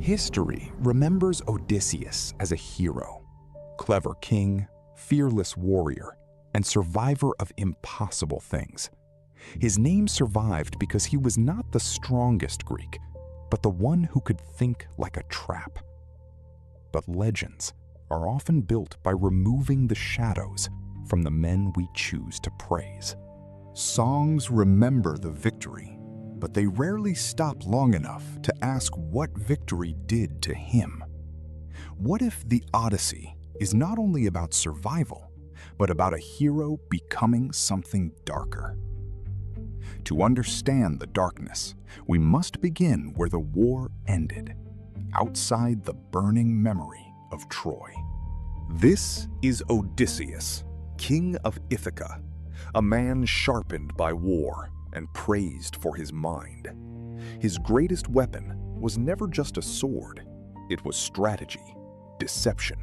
History remembers Odysseus as a hero, clever king, fearless warrior, and survivor of impossible things. His name survived because he was not the strongest Greek, but the one who could think like a trap. But legends are often built by removing the shadows from the men we choose to praise. Songs remember the victory, but they rarely stop long enough to ask what victory did to him. What if the Odyssey is not only about survival, but about a hero becoming something darker? To understand the darkness, we must begin where the war ended, outside the burning memory of Troy. This is Odysseus, king of Ithaca, a man sharpened by war and praised for his mind. His greatest weapon was never just a sword. It was strategy, deception,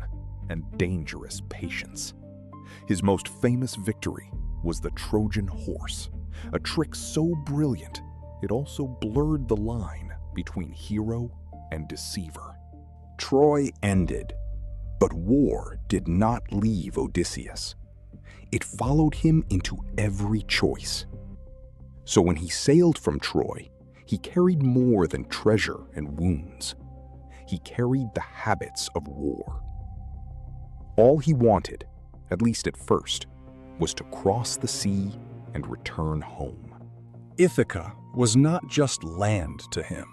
and dangerous patience. His most famous victory was the Trojan horse, a trick so brilliant it also blurred the line between hero and deceiver. Troy ended, but war did not leave Odysseus. It followed him into every choice. So when he sailed from Troy, he carried more than treasure and wounds. He carried the habits of war. All he wanted, at least at first, was to cross the sea and return home. Ithaca was not just land to him.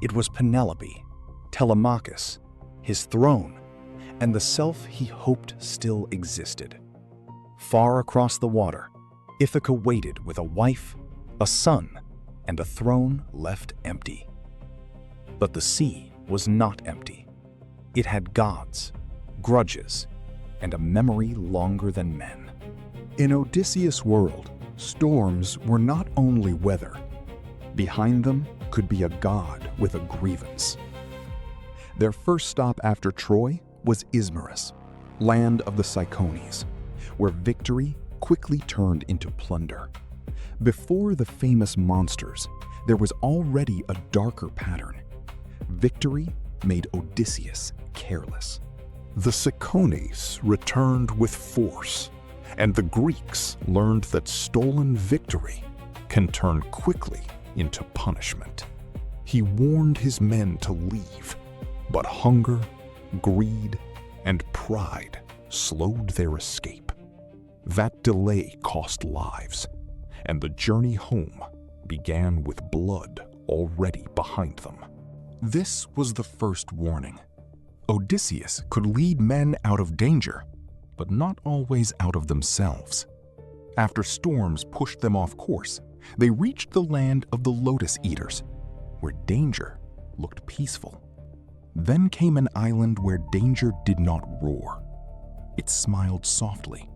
It was Penelope, Telemachus, his throne, and the self he hoped still existed. Far across the water, Ithaca waited with a wife, a son, and a throne left empty. But the sea was not empty. It had gods, grudges, and a memory longer than men. In Odysseus' world, storms were not only weather. Behind them could be a god with a grievance. Their first stop after Troy was Ismarus, land of the Cyclones, where victory quickly turned into plunder. Before the famous monsters, there was already a darker pattern. Victory made Odysseus careless. The Cyclones returned with force, and the Greeks learned that stolen victory can turn quickly into punishment. He warned his men to leave, but hunger, greed, and pride slowed their escape. That delay cost lives, and the journey home began with blood already behind them. This was the first warning. Odysseus could lead men out of danger, but not always out of themselves. After storms pushed them off course, they reached the land of the Lotus Eaters, where danger looked peaceful. Then came an island where danger did not roar. It smiled softly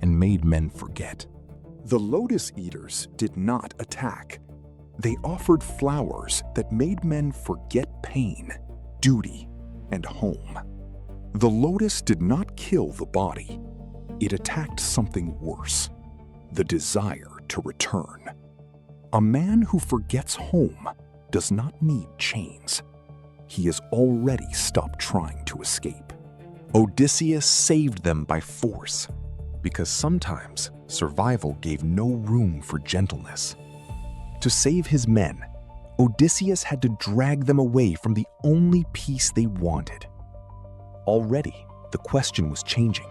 and made men forget. The Lotus Eaters did not attack. They offered flowers that made men forget pain, duty, and home. The lotus did not kill the body. It attacked something worse, the desire to return. A man who forgets home does not need chains. He has already stopped trying to escape. Odysseus saved them by force, because sometimes survival gave no room for gentleness. To save his men, Odysseus had to drag them away from the only peace they wanted. Already, the question was changing.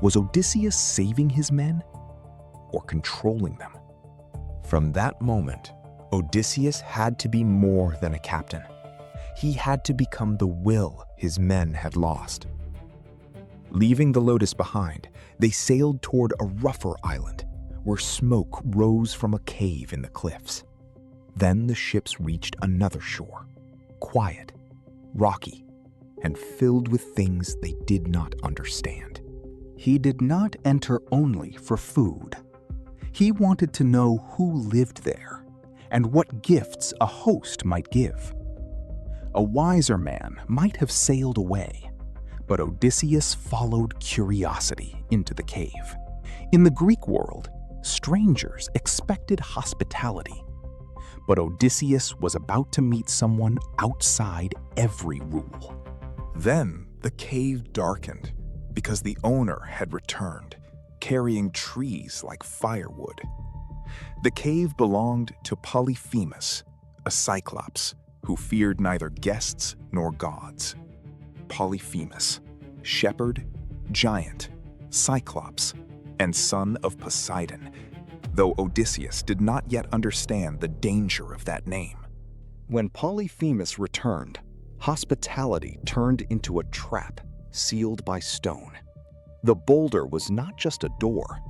Was Odysseus saving his men or controlling them? From that moment, Odysseus had to be more than a captain. He had to become the will his men had lost. Leaving the Lotus behind, they sailed toward a rougher island where smoke rose from a cave in the cliffs. Then the ships reached another shore, quiet, rocky, and filled with things they did not understand. He did not enter only for food. He wanted to know who lived there and what gifts a host might give. A wiser man might have sailed away, but Odysseus followed curiosity into the cave. In the Greek world, strangers expected hospitality, But Odysseus was about to meet someone outside every rule. Then the cave darkened because the owner had returned, carrying trees like firewood. The cave belonged to Polyphemus, a cyclops who feared neither guests nor gods. Polyphemus, shepherd, giant, cyclops, and son of Poseidon, though Odysseus did not yet understand the danger of that name. When Polyphemus returned, hospitality turned into a trap sealed by stone. The boulder was not just a door.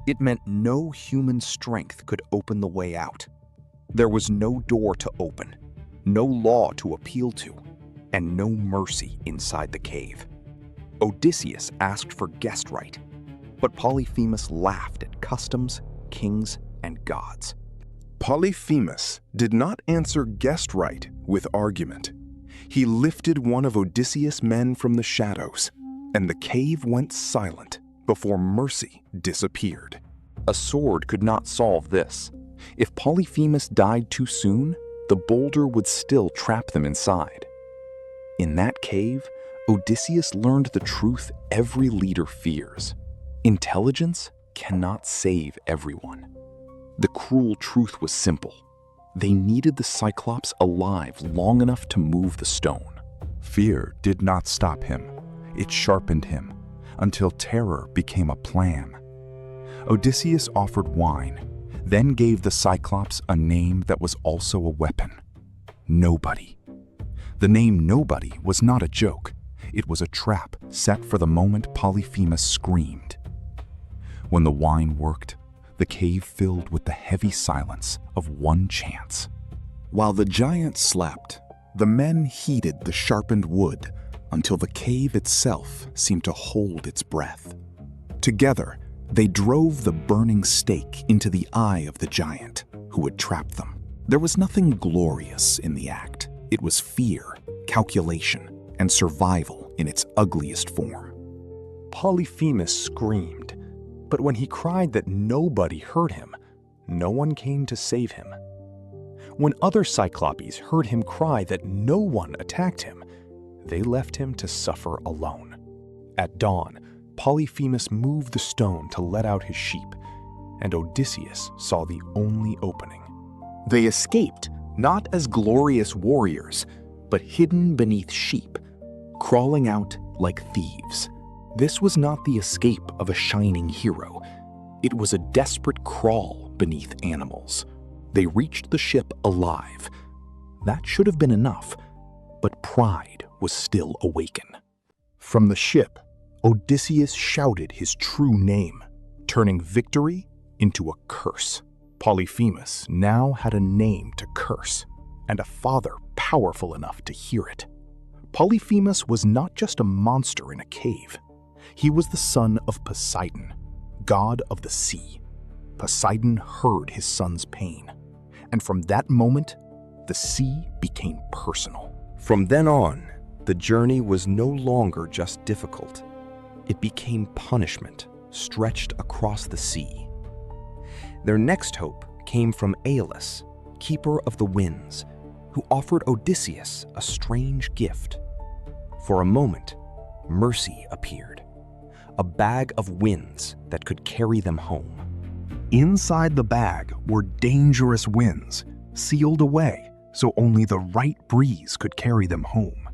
It meant no human strength could open the way out. There was no door to open, no law to appeal to, and no mercy inside the cave. Odysseus asked for guest right, but Polyphemus laughed at customs, kings, and gods. Polyphemus did not answer guest right with argument. He lifted one of Odysseus' men from the shadows, and the cave went silent before mercy disappeared. A sword could not solve this. If Polyphemus died too soon, the boulder would still trap them inside. In that cave, Odysseus learned the truth every leader fears. Intelligence cannot save everyone. The cruel truth was simple. They needed the Cyclops alive long enough to move the stone. Fear did not stop him. It sharpened him until terror became a plan. Odysseus offered wine, then gave the Cyclops a name that was also a weapon: Nobody. The name Nobody was not a joke. It was a trap set for the moment Polyphemus screamed. When the wine worked, the cave filled with the heavy silence of one chance. While the giant slept, the men heated the sharpened wood until the cave itself seemed to hold its breath. Together, they drove the burning stake into the eye of the giant who had trapped them. There was nothing glorious in the act. It was fear, calculation, and survival in its ugliest form. Polyphemus screamed, but when he cried that nobody heard him, no one came to save him. When other Cyclopes heard him cry that no one attacked him, they left him to suffer alone. At dawn, Polyphemus moved the stone to let out his sheep, and Odysseus saw the only opening. They escaped, not as glorious warriors, but hidden beneath sheep, crawling out like thieves. This was not the escape of a shining hero. It was a desperate crawl beneath animals. They reached the ship alive. That should have been enough, but pride was still awaken. From the ship, Odysseus shouted his true name, turning victory into a curse. Polyphemus now had a name to curse, and a father powerful enough to hear it. Polyphemus was not just a monster in a cave. He was the son of Poseidon, god of the sea. Poseidon heard his son's pain, and from that moment, the sea became personal. From then on, the journey was no longer just difficult. It became punishment stretched across the sea. Their next hope came from Aeolus, keeper of the winds, who offered Odysseus a strange gift. For a moment, mercy appeared, a bag of winds that could carry them home. Inside the bag were dangerous winds, sealed away so only the right breeze could carry them home.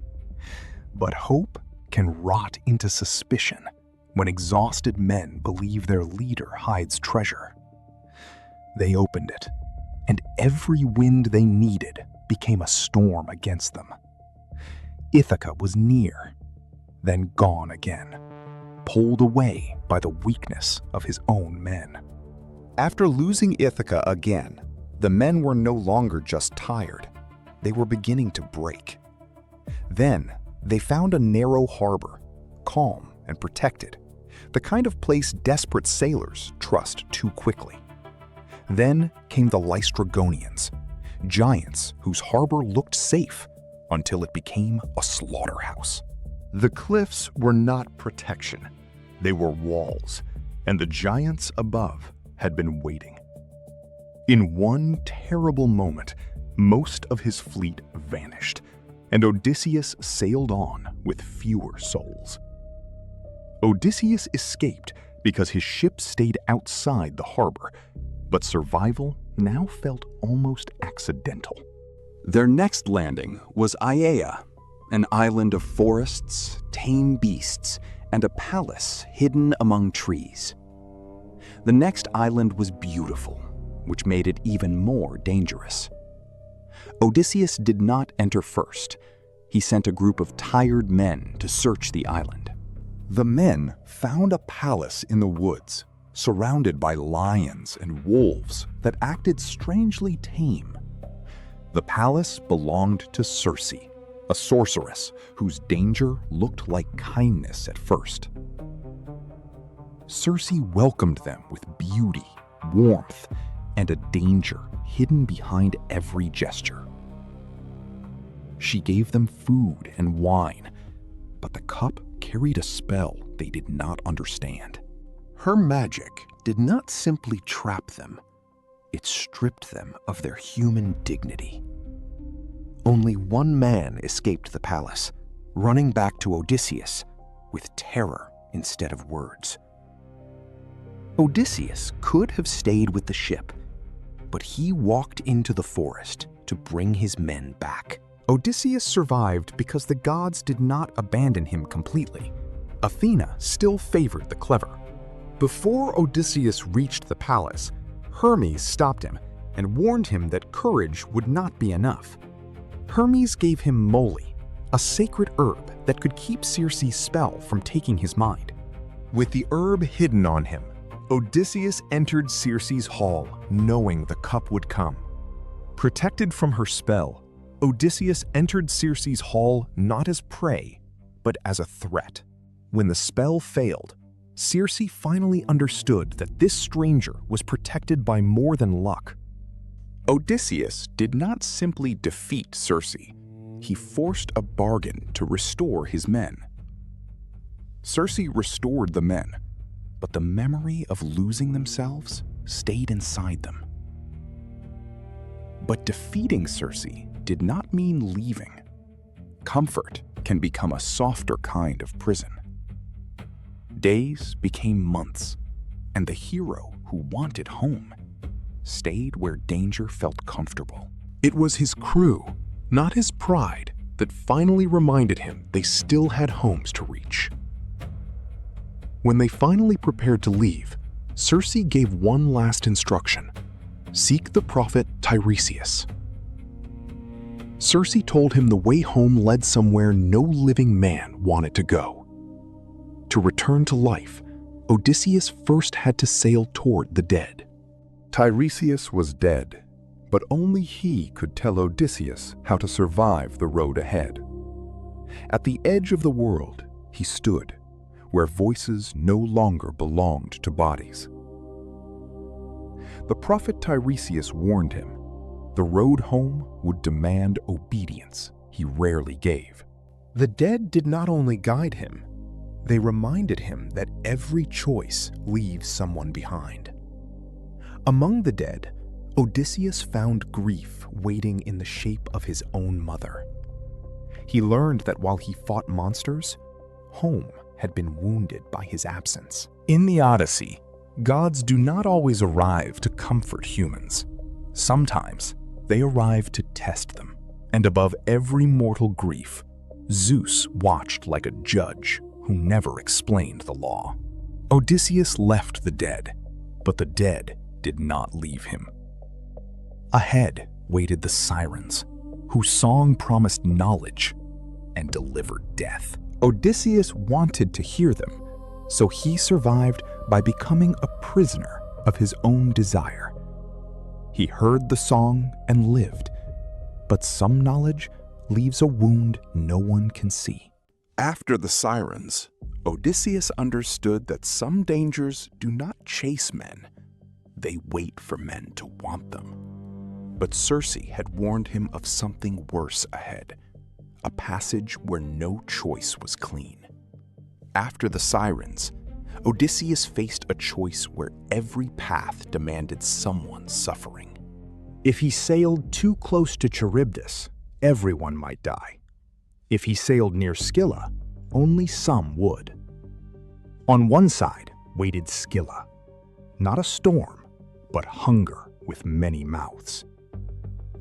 But hope can rot into suspicion when exhausted men believe their leader hides treasure. They opened it, and every wind they needed became a storm against them. Ithaca was near, then gone again, pulled away by the weakness of his own men. After losing Ithaca again, the men were no longer just tired. They were beginning to break. Then they found a narrow harbor, calm and protected, the kind of place desperate sailors trust too quickly. Then came the Lystragonians, giants whose harbor looked safe until it became a slaughterhouse. The cliffs were not protection. They were walls, and the giants above had been waiting. In one terrible moment, most of his fleet vanished, and Odysseus sailed on with fewer souls. Odysseus escaped because his ship stayed outside the harbor, but survival now felt almost accidental. Their next landing was Aiaia, an island of forests, tame beasts, and a palace hidden among trees. The next island was beautiful, which made it even more dangerous. Odysseus did not enter first. He sent a group of tired men to search the island. The men found a palace in the woods, surrounded by lions and wolves that acted strangely tame. The palace belonged to Circe, a sorceress whose danger looked like kindness at first. Circe welcomed them with beauty, warmth, and a danger hidden behind every gesture. She gave them food and wine, but the cup carried a spell they did not understand. Her magic did not simply trap them, it stripped them of their human dignity. Only one man escaped the palace, running back to Odysseus with terror instead of words. Odysseus could have stayed with the ship, but he walked into the forest to bring his men back. Odysseus survived because the gods did not abandon him completely. Athena still favored the clever. Before Odysseus reached the palace, Hermes stopped him and warned him that courage would not be enough. Hermes gave him moly, a sacred herb that could keep Circe's spell from taking his mind. With the herb hidden on him, Odysseus entered Circe's hall, knowing the cup would come. Protected from her spell, Odysseus entered Circe's hall not as prey, but as a threat. When the spell failed, Circe finally understood that this stranger was protected by more than luck. Odysseus did not simply defeat Circe, he forced a bargain to restore his men. Circe restored the men, but the memory of losing themselves stayed inside them. But defeating Circe did not mean leaving. Comfort can become a softer kind of prison. Days became months, and the hero who wanted home stayed where danger felt comfortable. It was his crew, not his pride, that finally reminded him they still had homes to reach. When they finally prepared to leave, Circe gave one last instruction: seek the prophet Tiresias. Circe told him the way home led somewhere no living man wanted to go. To return to life, Odysseus first had to sail toward the dead. Tiresias was dead, but only he could tell Odysseus how to survive the road ahead. At the edge of the world, he stood, where voices no longer belonged to bodies. The prophet Tiresias warned him the road home would demand obedience he rarely gave. The dead did not only guide him, they reminded him that every choice leaves someone behind. Among the dead, Odysseus found grief waiting in the shape of his own mother. He learned that while he fought monsters, home had been wounded by his absence. In the Odyssey, gods do not always arrive to comfort humans. Sometimes they arrive to test them. And above every mortal grief, Zeus watched like a judge who never explained the law. Odysseus left the dead, but the dead did not leave him. Ahead waited the sirens, whose song promised knowledge and delivered death. Odysseus wanted to hear them, so he survived by becoming a prisoner of his own desire. He heard the song and lived, but some knowledge leaves a wound no one can see. After the sirens, Odysseus understood that some dangers do not chase men. They wait for men to want them. But Circe had warned him of something worse ahead, a passage where no choice was clean. After the sirens, Odysseus faced a choice where every path demanded someone's suffering. If he sailed too close to Charybdis, everyone might die. If he sailed near Scylla, only some would. On one side waited Scylla, not a storm, but hunger with many mouths.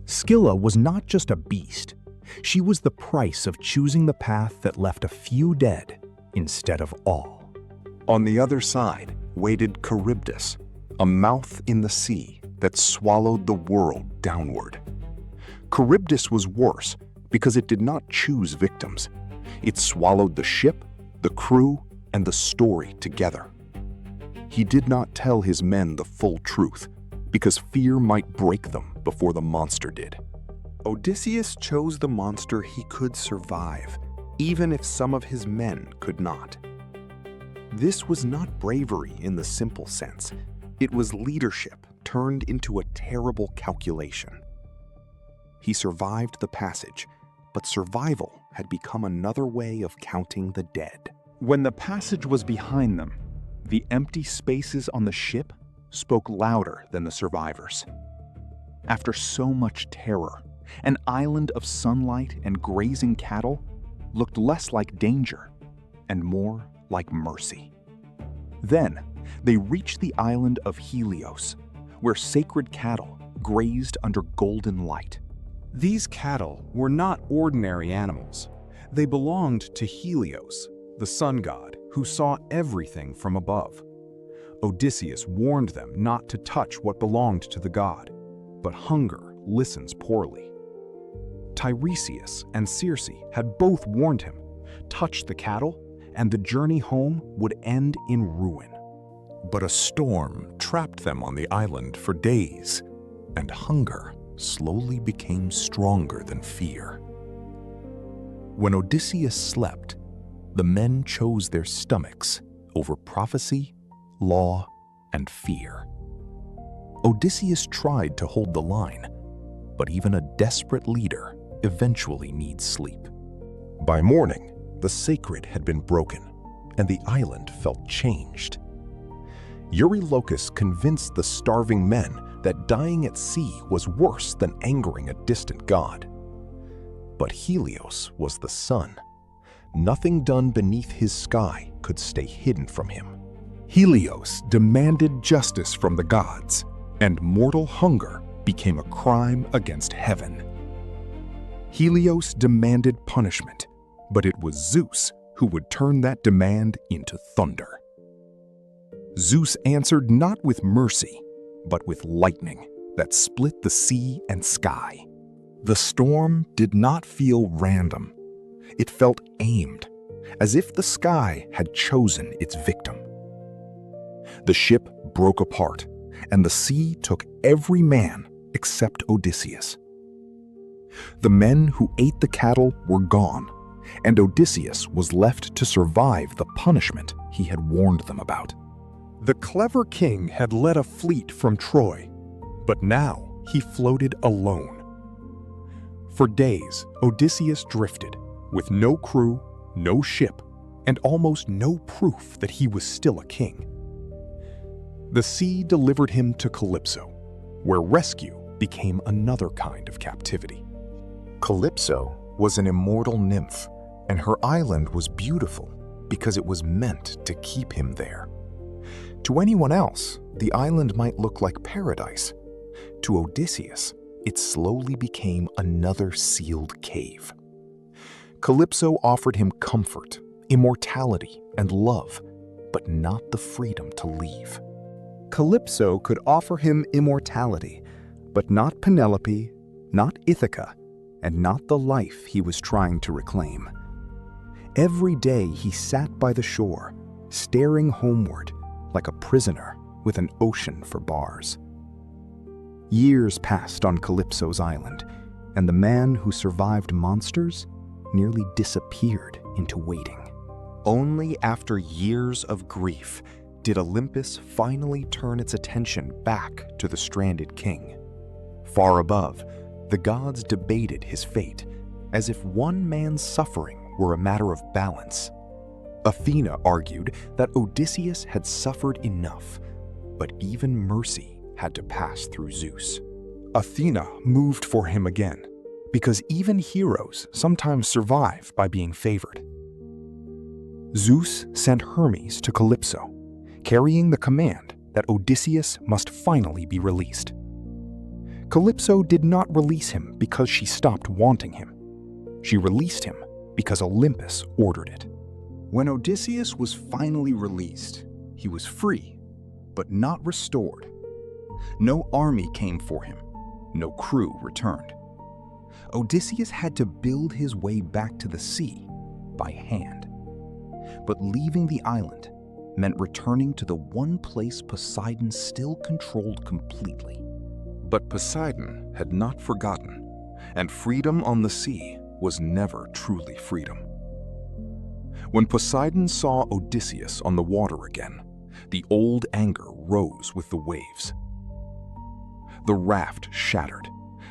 Scylla was not just a beast, she was the price of choosing the path that left a few dead instead of all. On the other side waited Charybdis, a mouth in the sea that swallowed the world downward. Charybdis was worse because it did not choose victims. It swallowed the ship, the crew, and the story together. He did not tell his men the full truth because fear might break them before the monster did. Odysseus chose the monster he could survive, even if some of his men could not. This was not bravery in the simple sense. It was leadership turned into a terrible calculation. He survived the passage, but survival had become another way of counting the dead. When the passage was behind them, the empty spaces on the ship spoke louder than the survivors. After so much terror, an island of sunlight and grazing cattle looked less like danger and more like mercy. Then they reached the island of Helios, where sacred cattle grazed under golden light. These cattle were not ordinary animals. They belonged to Helios, the sun god, who saw everything from above. Odysseus warned them not to touch what belonged to the god, but hunger listens poorly. Tiresias and Circe had both warned him, touch the cattle, and the journey home would end in ruin. But a storm trapped them on the island for days, and hunger slowly became stronger than fear. When Odysseus slept, the men chose their stomachs over prophecy, law, and fear. Odysseus tried to hold the line, but even a desperate leader eventually needs sleep. By morning, the sacred had been broken, and the island felt changed. Eurylochus convinced the starving men that dying at sea was worse than angering a distant god. But Helios was the sun. Nothing done beneath his sky could stay hidden from him. Helios demanded justice from the gods, and mortal hunger became a crime against heaven. Helios demanded punishment, but it was Zeus who would turn that demand into thunder. Zeus answered not with mercy, but with lightning that split the sea and sky. The storm did not feel random. It felt aimed, as if the sky had chosen its victim. The ship broke apart, and the sea took every man except Odysseus. The men who ate the cattle were gone, and Odysseus was left to survive the punishment he had warned them about. The clever king had led a fleet from Troy, but now he floated alone. For days, Odysseus drifted, with no crew, no ship, and almost no proof that he was still a king. The sea delivered him to Calypso, where rescue became another kind of captivity. Calypso was an immortal nymph, and her island was beautiful because it was meant to keep him there. To anyone else, the island might look like paradise. To Odysseus, it slowly became another sealed cave. Calypso offered him comfort, immortality, and love, but not the freedom to leave. Calypso could offer him immortality, but not Penelope, not Ithaca, and not the life he was trying to reclaim. Every day he sat by the shore, staring homeward like a prisoner with an ocean for bars. Years passed on Calypso's island, and the man who survived monsters nearly disappeared into waiting. Only after years of grief did Olympus finally turn its attention back to the stranded king. Far above, the gods debated his fate, as if one man's suffering were a matter of balance. Athena argued that Odysseus had suffered enough, but even mercy had to pass through Zeus. Athena moved for him again, because even heroes sometimes survive by being favored. Zeus sent Hermes to Calypso, carrying the command that Odysseus must finally be released. Calypso did not release him because she stopped wanting him. She released him because Olympus ordered it. When Odysseus was finally released, he was free, but not restored. No army came for him. No crew returned. Odysseus had to build his way back to the sea by hand. But leaving the island meant returning to the one place Poseidon still controlled completely. But Poseidon had not forgotten, and freedom on the sea was never truly freedom. When Poseidon saw Odysseus on the water again, the old anger rose with the waves. The raft shattered,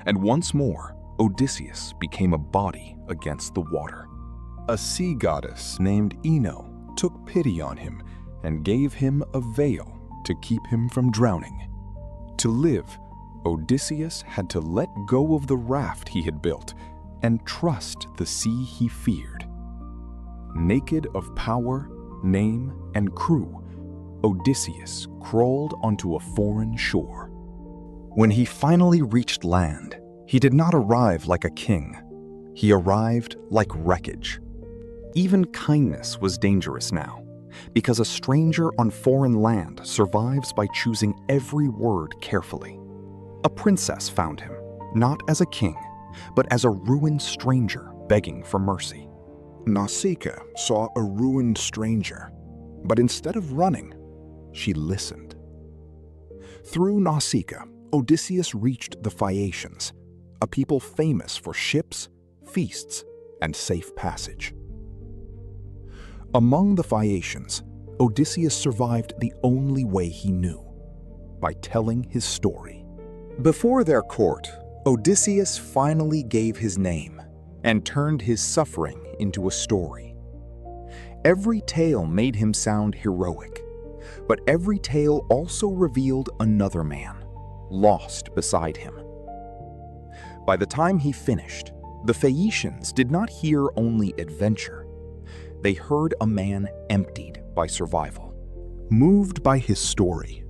and once more Odysseus became a body against the water. A sea goddess named Ino took pity on him and gave him a veil to keep him from drowning. To live, Odysseus had to let go of the raft he had built and trust the sea he feared. Naked of power, name, and crew, Odysseus crawled onto a foreign shore. When he finally reached land, he did not arrive like a king. He arrived like wreckage. Even kindness was dangerous now, because a stranger on foreign land survives by choosing every word carefully. A princess found him, not as a king, but as a ruined stranger begging for mercy. Nausicaa saw a ruined stranger, but instead of running, she listened. Through Nausicaa, Odysseus reached the Phaeacians, a people famous for ships, feasts, and safe passage. Among the Phaeacians, Odysseus survived the only way he knew, by telling his story. Before their court, Odysseus finally gave his name and turned his suffering into a story. Every tale made him sound heroic, but every tale also revealed another man, lost beside him. By the time he finished, the Phaeacians did not hear only adventure. They heard a man emptied by survival. Moved by his story,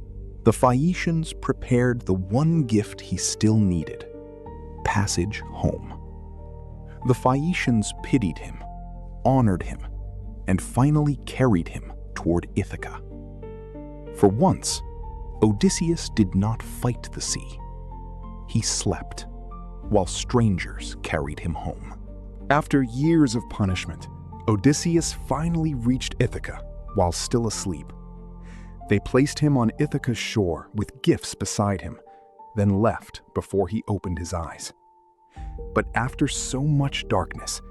the Phaeacians prepared the one gift he still needed: passage home. The Phaeacians pitied him, honored him, and finally carried him toward Ithaca. For once, Odysseus did not fight the sea. He slept, while strangers carried him home. After years of punishment, Odysseus finally reached Ithaca while still asleep. They placed him on Ithaca's shore with gifts beside him, then left before he opened his eyes. But after so much darkness,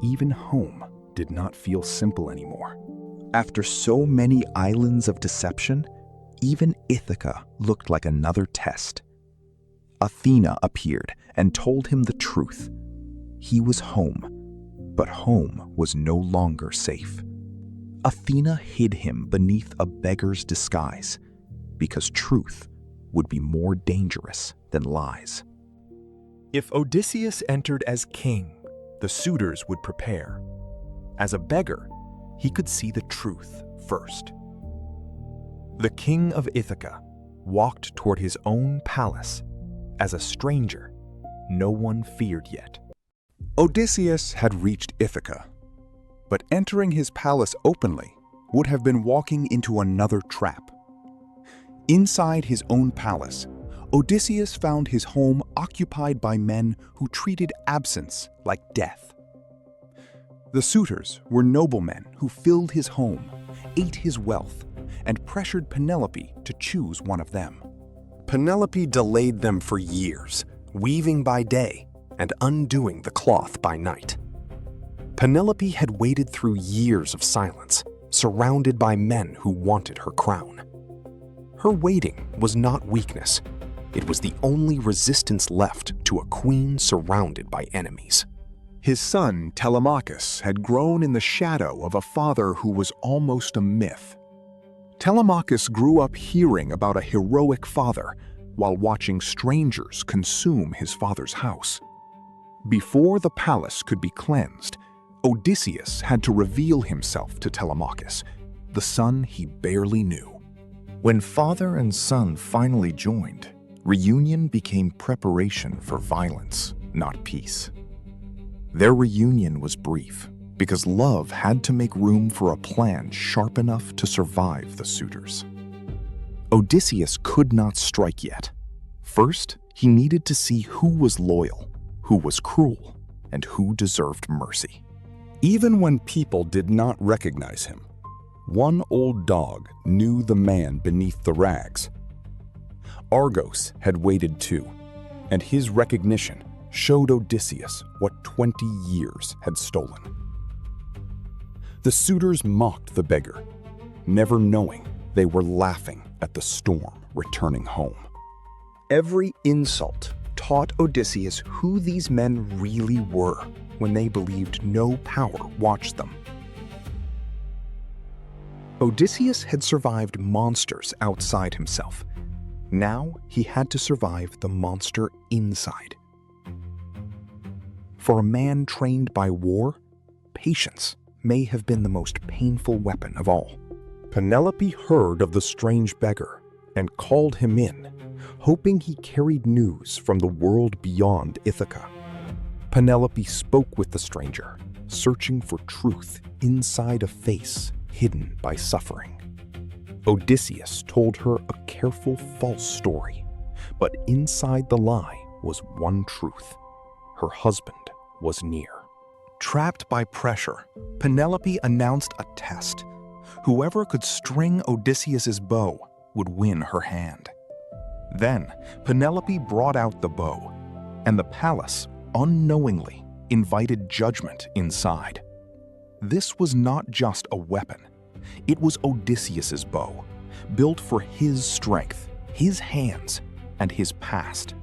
even home did not feel simple anymore. After so many islands of deception, even Ithaca looked like another test. Athena appeared and told him the truth. He was home, but home was no longer safe. Athena hid him beneath a beggar's disguise, because truth would be more dangerous than lies. If Odysseus entered as king, the suitors would prepare. As a beggar, he could see the truth first. The king of Ithaca walked toward his own palace. As a stranger, no one feared yet. Odysseus had reached Ithaca, but entering his palace openly would have been walking into another trap. Inside his own palace, Odysseus found his home occupied by men who treated absence like death. The suitors were noblemen who filled his home, ate his wealth, and pressured Penelope to choose one of them. Penelope delayed them for years, weaving by day and undoing the cloth by night. Penelope had waited through years of silence, surrounded by men who wanted her crown. Her waiting was not weakness. It was the only resistance left to a queen surrounded by enemies. His son, Telemachus, had grown in the shadow of a father who was almost a myth. Telemachus grew up hearing about a heroic father, while watching strangers consume his father's house. Before the palace could be cleansed, Odysseus had to reveal himself to Telemachus, the son he barely knew. When father and son finally joined, reunion became preparation for violence, not peace. Their reunion was brief because love had to make room for a plan sharp enough to survive the suitors. Odysseus could not strike yet. First, he needed to see who was loyal, who was cruel, and who deserved mercy. Even when people did not recognize him, one old dog knew the man beneath the rags. Argos had waited too, and his recognition showed Odysseus what 20 years had stolen. The suitors mocked the beggar, never knowing they were laughing at the storm returning home. Every insult taught Odysseus who these men really were when they believed no power watched them. Odysseus had survived monsters outside himself. Now he had to survive the monster inside. For a man trained by war, patience may have been the most painful weapon of all. Penelope heard of the strange beggar and called him in, hoping he carried news from the world beyond Ithaca. Penelope spoke with the stranger, searching for truth inside a face hidden by suffering. Odysseus told her a careful false story, but inside the lie was one truth: her husband was near. Trapped by pressure, Penelope announced a test. Whoever could string Odysseus's bow would win her hand. Then Penelope brought out the bow, and the palace unknowingly invited judgment inside. This was not just a weapon. It was Odysseus's bow, built for his strength, his hands, and his past.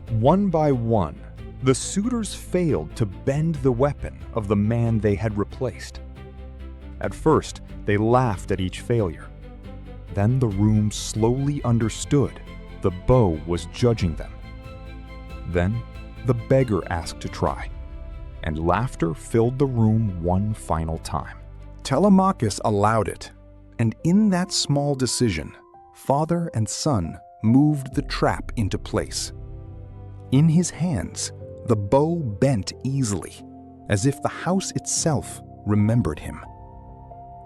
One by one, the suitors failed to bend the weapon of the man they had replaced. At first, they laughed at each failure. Then the room slowly understood the bow was judging them. Then the beggar asked to try, and laughter filled the room one final time. Telemachus allowed it, and in that small decision, father and son moved the trap into place. In his hands, the bow bent easily, as if the house itself remembered him.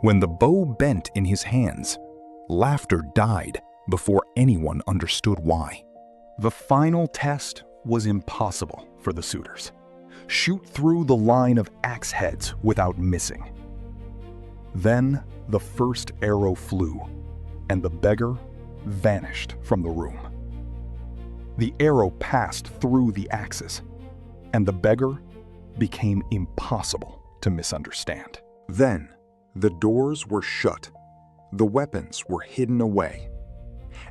When the bow bent in his hands, laughter died before anyone understood why. The final test was impossible for the suitors. Shoot through the line of axe heads without missing. Then the first arrow flew, and the beggar vanished from the room. The arrow passed through the axes, and the beggar became impossible to misunderstand. Then the doors were shut, the weapons were hidden away,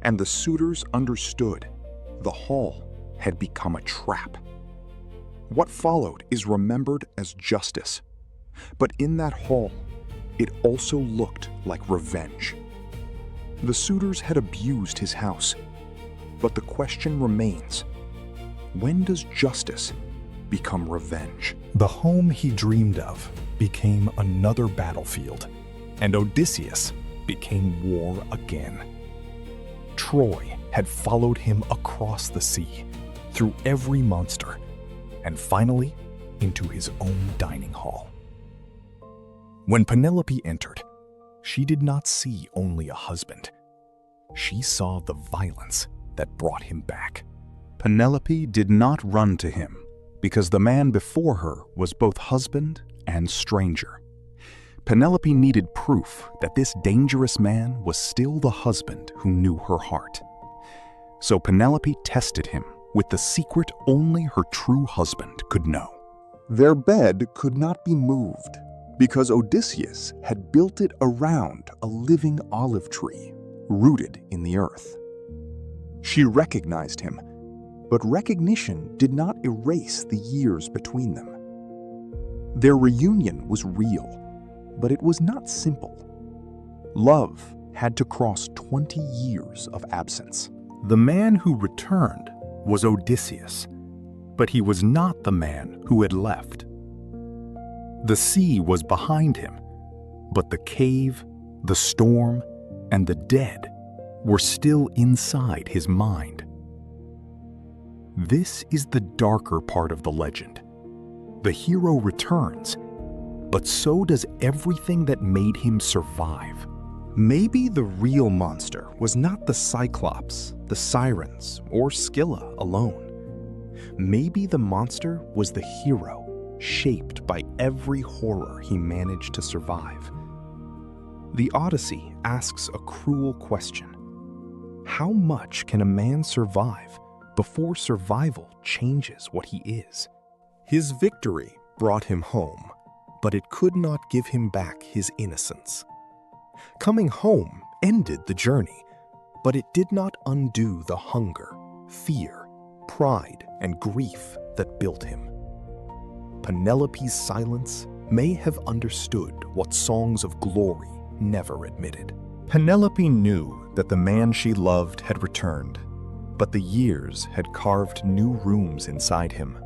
and the suitors understood the hall had become a trap. What followed is remembered as justice, but in that hall, it also looked like revenge. The suitors had abused his house, but the question remains: when does justice become revenge? The home he dreamed of became another battlefield, and Odysseus became war again. Troy had followed him across the sea, through every monster, and finally into his own dining hall. When Penelope entered, she did not see only a husband. She saw the violence that brought him back. Penelope did not run to him because the man before her was both husband and stranger. Penelope needed proof that this dangerous man was still the husband who knew her heart. So Penelope tested him with the secret only her true husband could know. Their bed could not be moved because Odysseus had built it around a living olive tree rooted in the earth. She recognized him, but recognition did not erase the years between them. Their reunion was real, but it was not simple. Love had to cross 20 years of absence. The man who returned was Odysseus, but he was not the man who had left. The sea was behind him, but the cave, the storm, and the dead were still inside his mind. This is the darker part of the legend. The hero returns, but so does everything that made him survive. Maybe the real monster was not the Cyclops, the Sirens, or Scylla alone. Maybe the monster was the hero, shaped by every horror he managed to survive. The Odyssey asks a cruel question. How much can a man survive before survival changes what he is? His victory brought him home, but it could not give him back his innocence. Coming home ended the journey, but it did not undo the hunger, fear, pride, and grief that built him. Penelope's silence may have understood what songs of glory never admitted. Penelope knew that the man she loved had returned, but the years had carved new rooms inside him.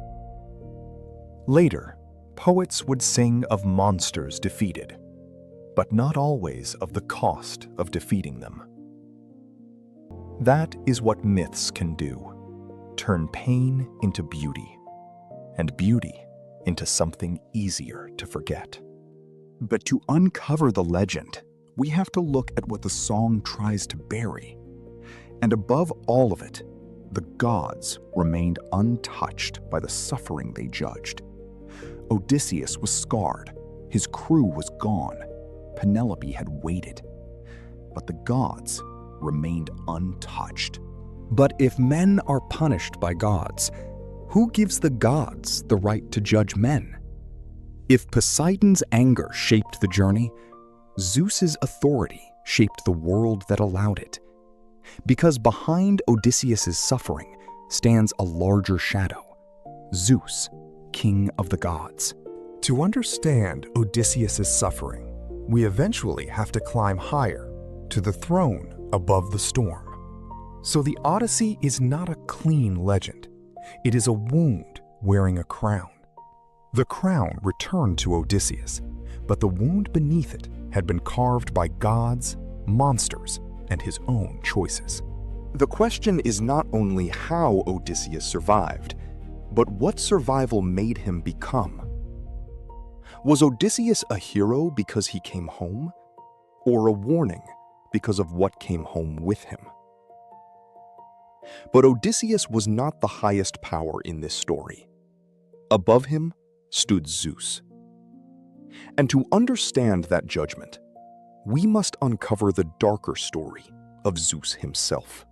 Later, poets would sing of monsters defeated, but not always of the cost of defeating them. That is what myths can do: turn pain into beauty, and beauty into something easier to forget. But to uncover the legend, we have to look at what the song tries to bury. And above all of it, the gods remained untouched by the suffering they judged. Odysseus was scarred, his crew was gone, Penelope had waited, but the gods remained untouched. But if men are punished by gods, who gives the gods the right to judge men? If Poseidon's anger shaped the journey, Zeus's authority shaped the world that allowed it. Because behind Odysseus's suffering stands a larger shadow: Zeus, king of the gods. To understand Odysseus' suffering, we eventually have to climb higher, to the throne above the storm. So the Odyssey is not a clean legend. It is a wound wearing a crown. The crown returned to Odysseus, but the wound beneath it had been carved by gods, monsters, and his own choices. The question is not only how Odysseus survived, but what survival made him become. Was Odysseus a hero because he came home, or a warning because of what came home with him? But Odysseus was not the highest power in this story. Above him stood Zeus. And to understand that judgment, we must uncover the darker story of Zeus himself.